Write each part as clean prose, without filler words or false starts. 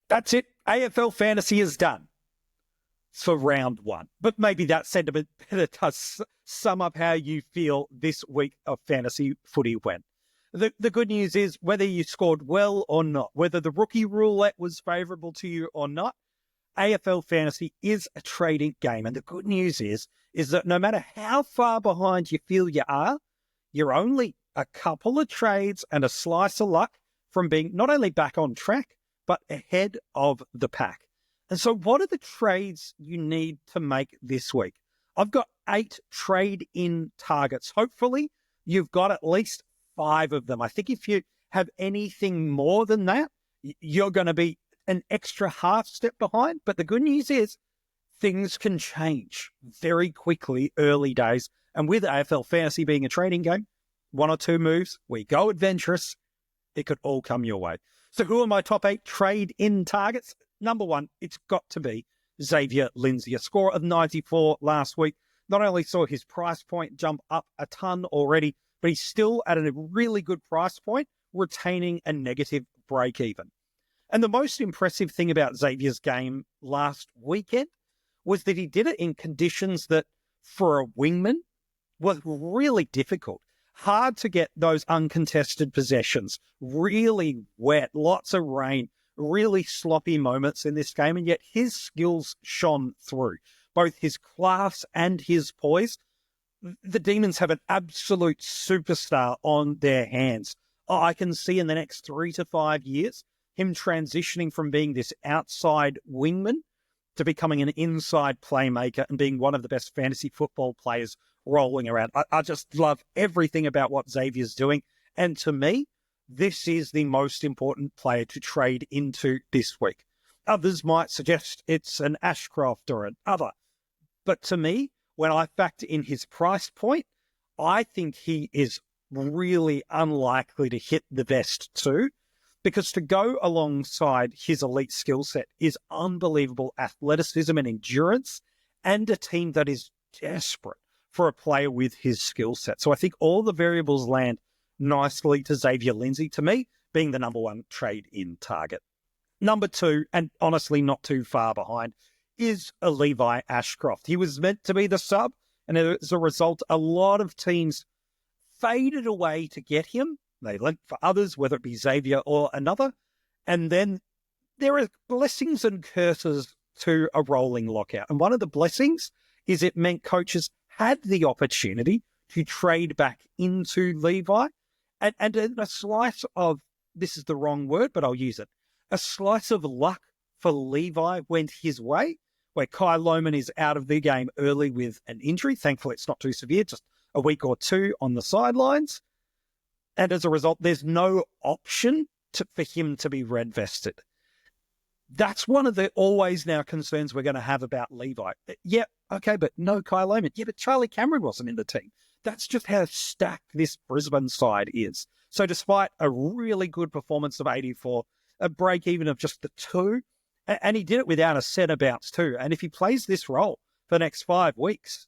That's it. AFL Fantasy is done for round one. But maybe that sentiment better does sum up how you feel this week of fantasy footy went. The good news is whether you scored well or not, whether the rookie roulette was favourable to you or not, AFL Fantasy is a trading game. And the good news is that no matter how far behind you feel you are, you're only a couple of trades and a slice of luck from being not only back on track, but ahead of the pack. And so what are the trades you need to make this week? I've got 8 trade-in targets. Hopefully, you've got at least 5 of them. I think if you have anything more than that, you're going to be an extra half step behind. But the good news is things can change very quickly early days. And with AFL Fantasy being a trading game, 1 or 2 moves, we go adventurous, it could all come your way. So who are my top 8 trade-in targets? Number 1, it's got to be Xavier Lindsay, a score of 94 last week. Not only saw his price point jump up a ton already, but he's still at a really good price point, retaining a negative break-even. And the most impressive thing about Xavier's game last weekend was that he did it in conditions that, for a wingman, was really difficult. Hard to get those uncontested possessions, really wet, lots of rain, really sloppy moments in this game, and yet his skills shone through, both his class and his poise. The Demons have an absolute superstar on their hands. I can see in the next 3 to 5 years him transitioning from being this outside wingman to becoming an inside playmaker and being one of the best fantasy football players rolling around. I just love everything about what Xavier's doing. And to me, this is the most important player to trade into this week. Others might suggest it's an Ashcroft or another. But to me, when I factor in his price point, I think he is really unlikely to hit the best 2, because to go alongside his elite skill set is unbelievable athleticism and endurance, and a team that is desperate for a player with his skill set. So I think all the variables land nicely to Xavier Lindsay, to me, being the number 1 trade-in target. Number 2, and honestly not too far behind, is a Levi Ashcroft. He was meant to be the sub, and as a result, a lot of teams faded away to get him. They lent for others, whether it be Xavier or another. And then there are blessings and curses to a rolling lockout. And one of the blessings is it meant coaches had the opportunity to trade back into Levi. And a slice of, this is the wrong word, but I'll use it, a slice of luck for Levi went his way, where Kai Lohmann is out of the game early with an injury. Thankfully, it's not too severe, just a week or 2 on the sidelines. And as a result, there's no option for him to be red vested. That's one of the always now concerns we're going to have about Levi. Yeah, okay, but no Kai Lohmann. Yeah, but Charlie Cameron wasn't in the team. That's just how stacked this Brisbane side is. So despite a really good performance of 84, a break even of just the 2, and he did it without a centre bounce too. And if he plays this role for the next 5 weeks,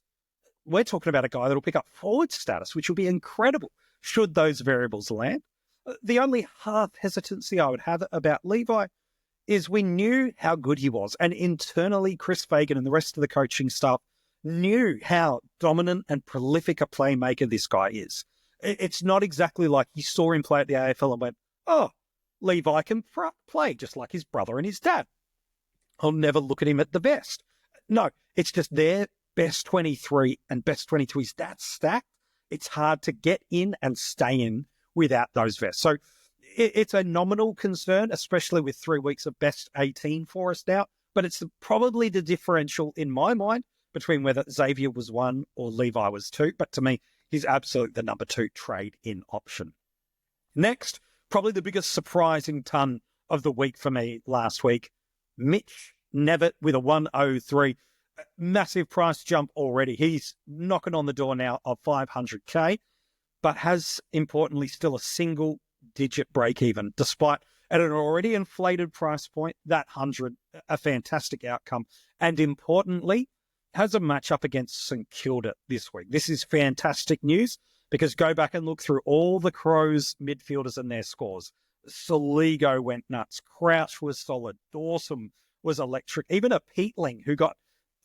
we're talking about a guy that'll pick up forward status, which will be incredible should those variables land. The only half hesitancy I would have about Levi is we knew how good he was. And internally, Chris Fagan and the rest of the coaching staff knew how dominant and prolific a playmaker this guy is. It's not exactly like you saw him play at the AFL and went, oh, Levi can play just like his brother and his dad. I'll never look at him at the best. No, it's just their best 23 and best 22 is that stacked. It's hard to get in and stay in without those vests. So it's a nominal concern, especially with 3 weeks of best 18 for us now. But it's probably the differential in my mind between whether Xavier was 1 or Levi was 2. But to me, he's absolutely the number 2 trade-in option. Next, probably the biggest surprising ton of the week for me last week, Mitch Knevitt with a 103. Massive price jump already. He's knocking on the door now of 500K, but has, importantly, still a single-digit break-even, despite at an already inflated price point, that 100, a fantastic outcome. And importantly, has a matchup against St Kilda this week. This is fantastic news because go back and look through all the Crows midfielders and their scores. Soligo went nuts. Crouch was solid. Dawson was electric. Even a Peatling, who got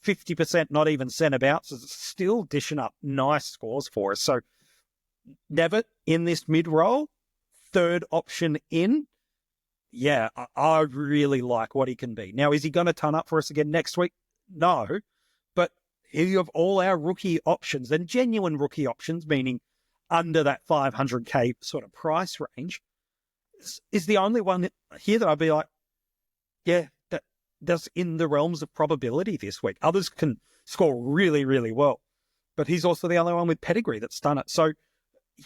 50%, not even centre bounces, still dishing up nice scores for us. So Knevitt in this mid-roll, third option in. Yeah, I really like what he can be. Now, is he going to turn up for us again next week? No. But here of all our rookie options, and genuine rookie options, meaning under that 500k sort of price range, is the only one here that I'd be like, yeah, that's in the realms of probability this week. Others can score really, really well, but he's also the only one with pedigree that's done it. So,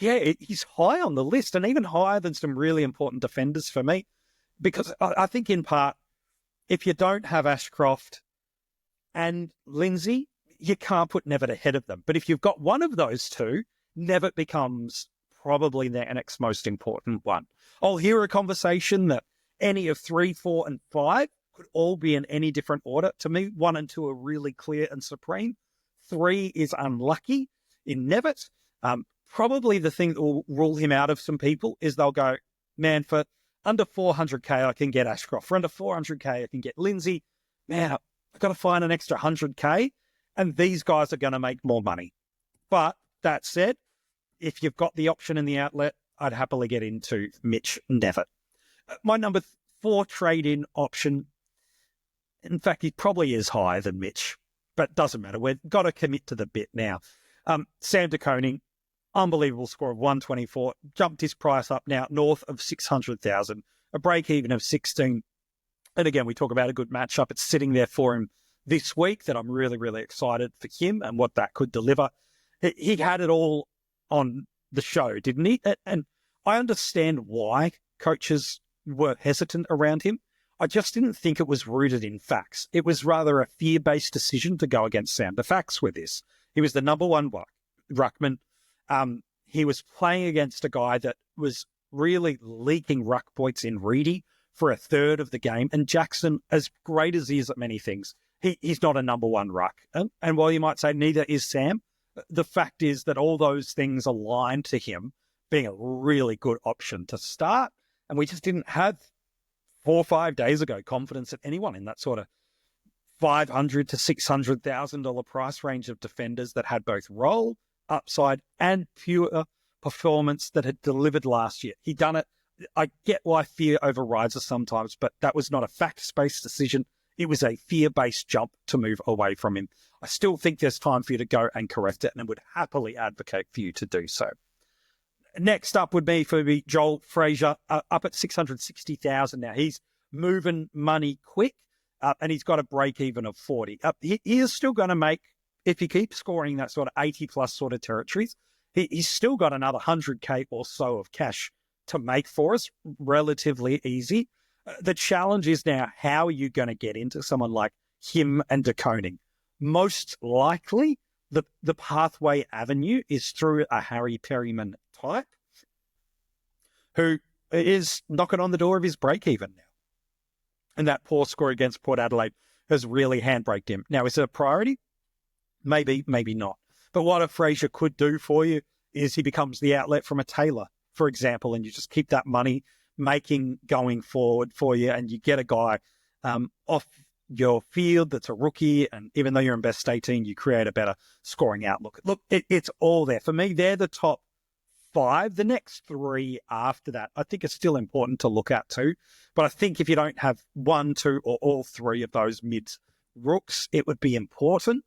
yeah, he's high on the list, and even higher than some really important defenders for me, because I think in part, if you don't have Ashcroft and Lindsay, you can't put Knevitt ahead of them. But if you've got one of those two, Knevitt becomes probably the next most important one. I'll hear a conversation that any of 3, 4, and 5 could all be in any different order. To me, 1 and 2 are really clear and supreme. 3 is unlucky in Knevitt. Probably the thing that will rule him out of some people is they'll go, man, for under 400k, I can get Ashcroft. For under 400k, I can get Lindsay. Man, I've got to find an extra 100k, and these guys are going to make more money. But that said, if you've got the option in the outlet, I'd happily get into Mitch Knevitt. My number 4 trade-in option, in fact, it probably is higher than Mitch, but doesn't matter. We've got to commit to the bit now. Sam de Koning, unbelievable score of 124, jumped his price up now north of 600,000, a break-even of 16. And again, we talk about a good matchup. It's sitting there for him this week that I'm really, really excited for him and what that could deliver. He had it all on the show, didn't he? And I understand why coaches were hesitant around him. I just didn't think it was rooted in facts. It was rather a fear-based decision to go against Sam. The facts were this. He was the number 1 ruckman. He was playing against a guy that was really leaking ruck points in Reedy for a third of the game. And Jackson, as great as he is at many things, he's not a number 1 ruck. And while you might say neither is Sam, the fact is that all those things aligned to him being a really good option to start. And we just didn't have 4 or 5 days ago confidence at anyone in that sort of $500,000 to $600,000 price range of defenders that had both role, upside, and pure performance that had delivered last year. He done it. I get why fear overrides us sometimes, but that was not a fact-based decision. It was a fear-based jump to move away from him. I still think there's time for you to go and correct it, and I would happily advocate for you to do so. Next up would be for me, Joel Freijah, up at 660,000 now. He's moving money quick, and he's got a break-even of 40. He is still going to make, if he keeps scoring that sort of 80-plus sort of territories, he's still got another 100k or so of cash to make for us, relatively easy. The challenge is now, how are you going to get into someone like him and de Koning? Most likely, the pathway avenue is through a Harry Perryman type who is knocking on the door of his break-even now. And that poor score against Port Adelaide has really handbraked him. Now, is it a priority? Maybe, maybe not. But what a Freijah could do for you is he becomes the outlet from a Taylor, for example, and you just keep that money making going forward for you, and you get a guy off your field that's a rookie, and even though you're in best 18, you create a better scoring outlook. Look, it's all there. For me, they're the top 5. The next 3 after that, I think, is still important to look at too. But I think if you don't have 1, 2, or all 3 of those mid rooks, it would be important.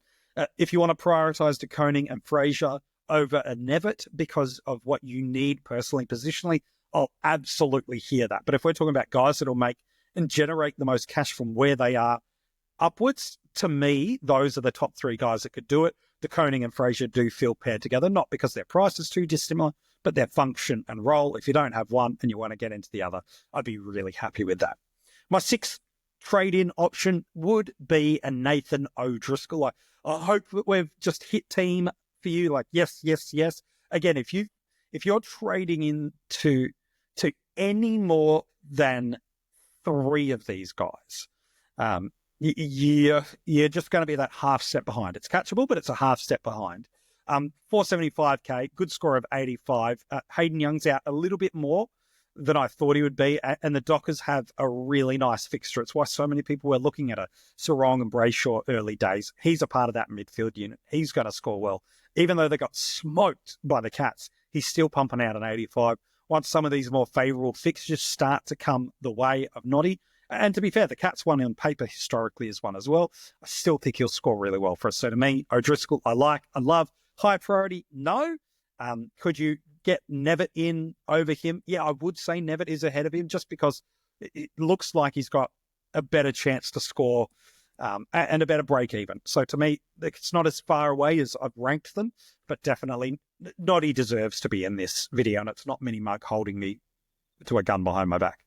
If you want to prioritise de Koning and Freijah over a Knevitt because of what you need personally, positionally, I'll absolutely hear that. But if we're talking about guys that'll make and generate the most cash from where they are upwards, to me, those are the top 3 guys that could do it. De Koning and Freijah do feel paired together, not because their price is too dissimilar, but their function and role. If you don't have one and you want to get into the other, I'd be really happy with that. My 6th trade-in option would be a Nathan O'Driscoll. I hope that we've just hit team for you. Like, yes, yes, yes. Again, if you're trading into any more than 3 of these guys, you're just going to be that half step behind. It's catchable, but it's a half step behind. 475k, good score of 85. Hayden Young's out a little bit more. than I thought he would be. And the Dockers have a really nice fixture. It's why so many people were looking at a Sarong and Brayshaw early days. He's a part of that midfield unit. He's going to score well. Even though they got smoked by the Cats, he's still pumping out an 85. Once some of these more favourable fixtures start to come the way of Noddy, and to be fair, the Cats one on paper historically is one as well, I still think he'll score really well for us. So to me, O'Driscoll, I love. High priority, no. Could you get Knevitt in over him? Yeah, I would say Knevitt is ahead of him just because it looks like he's got a better chance to score and a better break even. So to me, it's not as far away as I've ranked them, but definitely Noddy deserves to be in this video, and it's not Mini Mug holding me to a gun behind my back.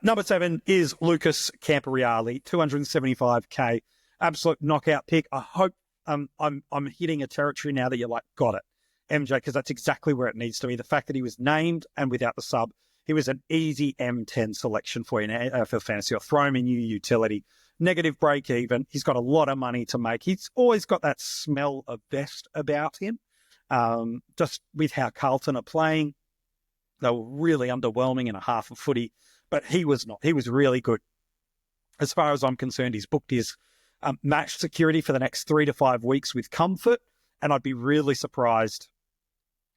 Number 7 is Lucas Comporeale, 275k, absolute knockout pick. I hope I'm hitting a territory now that you're like, got it, MJ, because that's exactly where it needs to be. The fact that he was named and without the sub, he was an easy M10 selection for you in AFL Fantasy. I'll throw him in your utility. Negative break even. He's got a lot of money to make. He's always got that smell of best about him. Just with how Carlton are playing, they were really underwhelming in a half of footy. But he was not. He was really good. As far as I'm concerned, he's booked his match security for the next 3 to 5 weeks with comfort, and I'd be really surprised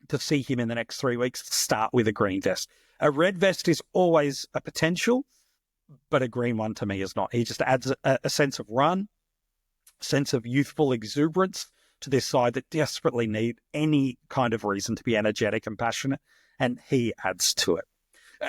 to see him in the next 3 weeks start with a green vest. A red vest is always a potential, but a green one to me is not. He just adds a sense of run, sense of youthful exuberance to this side that desperately need any kind of reason to be energetic and passionate, and he adds to it.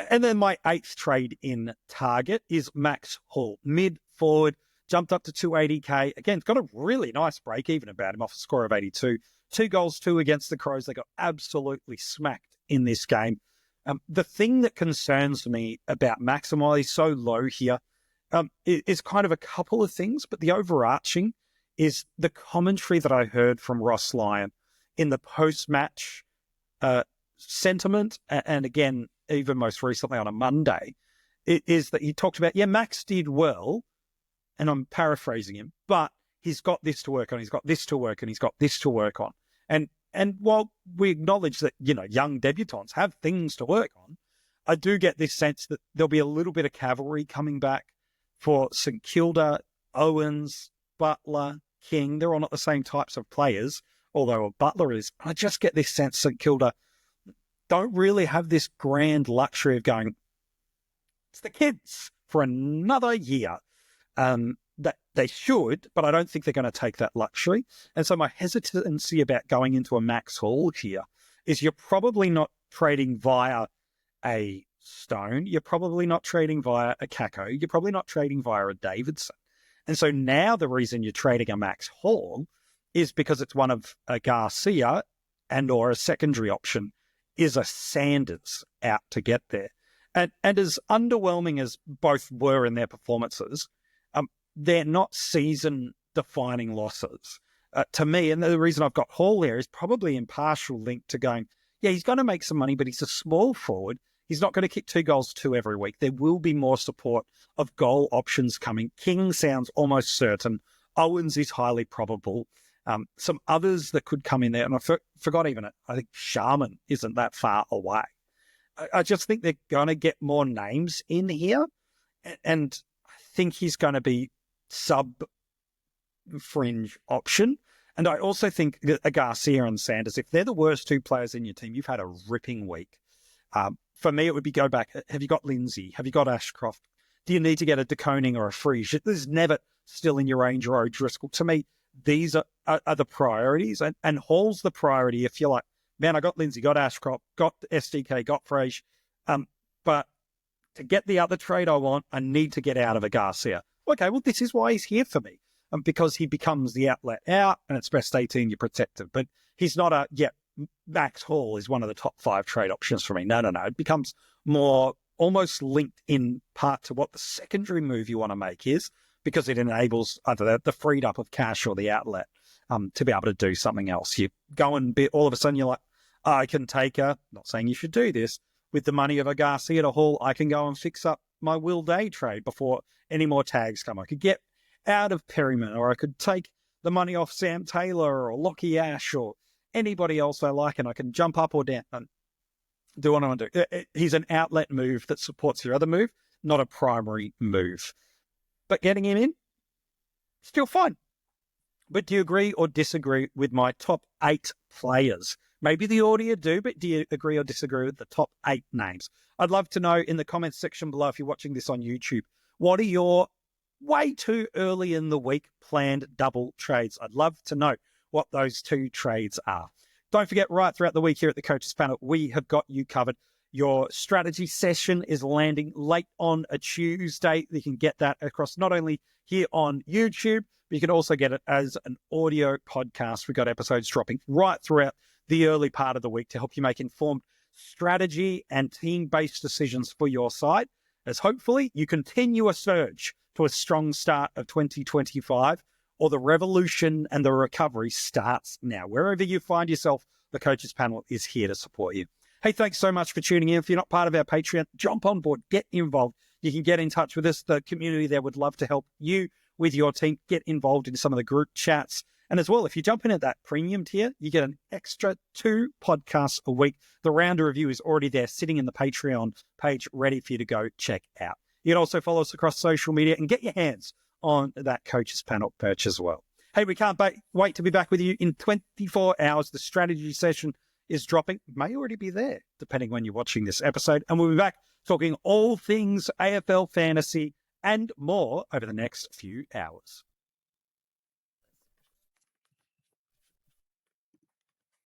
And then my 8th trade in target is Max Hall, mid forward, jumped up to 280k. Again, got a really nice break even about him off a score of 82. 2 goals, 2 against the Crows. They got absolutely smacked in this game. The thing that concerns me about Max and why he's so low here is kind of a couple of things, but the overarching is the commentary that I heard from Ross Lyon in the post-match sentiment, and again, even most recently on a Monday, is that he talked about, Max did well, and I'm paraphrasing him, but he's got this to work on, he's got this to work, and he's got this to work on. And while we acknowledge that, young debutants have things to work on, I do get this sense that there'll be a little bit of cavalry coming back for St Kilda, Owens, Butler, King. They're all not the same types of players, although Butler is. I just get this sense St Kilda don't really have this grand luxury of going, it's the kids for another year. That they should, but I don't think they're going to take that luxury. And so my hesitancy about going into a Max Hall here is you're probably not trading via a Stone. You're probably not trading via a Kako. You're probably not trading via a Davidson. And so now the reason you're trading a Max Hall is because it's one of a Garcia and or a secondary option is a Sanders out to get there. And as underwhelming as both were in their performances, they're not season-defining losses. To me, and the reason I've got Hall there is probably in partial link to going, he's going to make some money, but he's a small forward. He's not going to kick 2 goals, 2 every week. There will be more support of goal options coming. King sounds almost certain. Owens is highly probable. Some others that could come in there, and I forgot even it. I think Sharman isn't that far away. I just think they're going to get more names in here, and I think he's going to be sub-fringe option. And I also think that Garcia and Sanders, if they're the worst 2 players in your team, you've had a ripping week. For me, it would be go back. Have you got Lindsay? Have you got Ashcroft? Do you need to get a Koning or a Freijah? There's never still in your range or O'Driscoll. To me, these are the priorities. And Hall's the priority if you're like, man, I got Lindsay, got Ashcroft, got SDK, got Freijah. But to get the other trade I want, I need to get out of a Garcia. Okay, well, this is why he's here for me. Because he becomes the outlet out, and it's best 18, you're protected. But he's not Max Hall is one of the top 5 trade options for me. No. It becomes more almost linked in part to what the secondary move you want to make is, because it enables either the freed up of cash or the outlet to be able to do something else. You go and all of a sudden you're like, I can take not saying you should do this, with the money of a Garcia to Hall, I can go and fix up my Will Day trade before any more tags come. I could get out of Perryman, or I could take the money off Sam Taylor or Lockie Ash or anybody else I like, and I can jump up or down. And Do what I want to do. He's an outlet move that supports your other move, not a primary move. But getting him in, still fine. But do you agree or disagree with my top 8 players? Maybe the audio do, but do you agree or disagree with the top 8 names? I'd love to know in the comments section below if you're watching this on YouTube. What are your way too early in the week planned double trades? I'd love to know what those 2 trades are. Don't forget, right throughout the week here at the Coaches Panel, we have got you covered. Your strategy session is landing late on a Tuesday. You can get that across not only here on YouTube, but you can also get it as an audio podcast. We've got episodes dropping right throughout the early part of the week to help you make informed strategy and team-based decisions for your side, as hopefully you continue a surge to a strong start of 2025, or the revolution and the recovery starts now. Wherever you find yourself, the Coaches Panel is here to support you. Hey, thanks so much for tuning in. If you're not part of our Patreon, jump on board, get involved. You can get in touch with us. The community there would love to help you with your team, get involved in some of the group chats. And as well, if you jump in at that premium tier, you get an extra 2 podcasts a week. The Rounder review is already there, sitting in the Patreon page, ready for you to go check out. You can also follow us across social media and get your hands on that Coaches Panel perch as well. Hey, we can't wait to be back with you in 24 hours. The strategy session is dropping. It may already be there, depending when you're watching this episode. And we'll be back talking all things AFL Fantasy and more over the next few hours.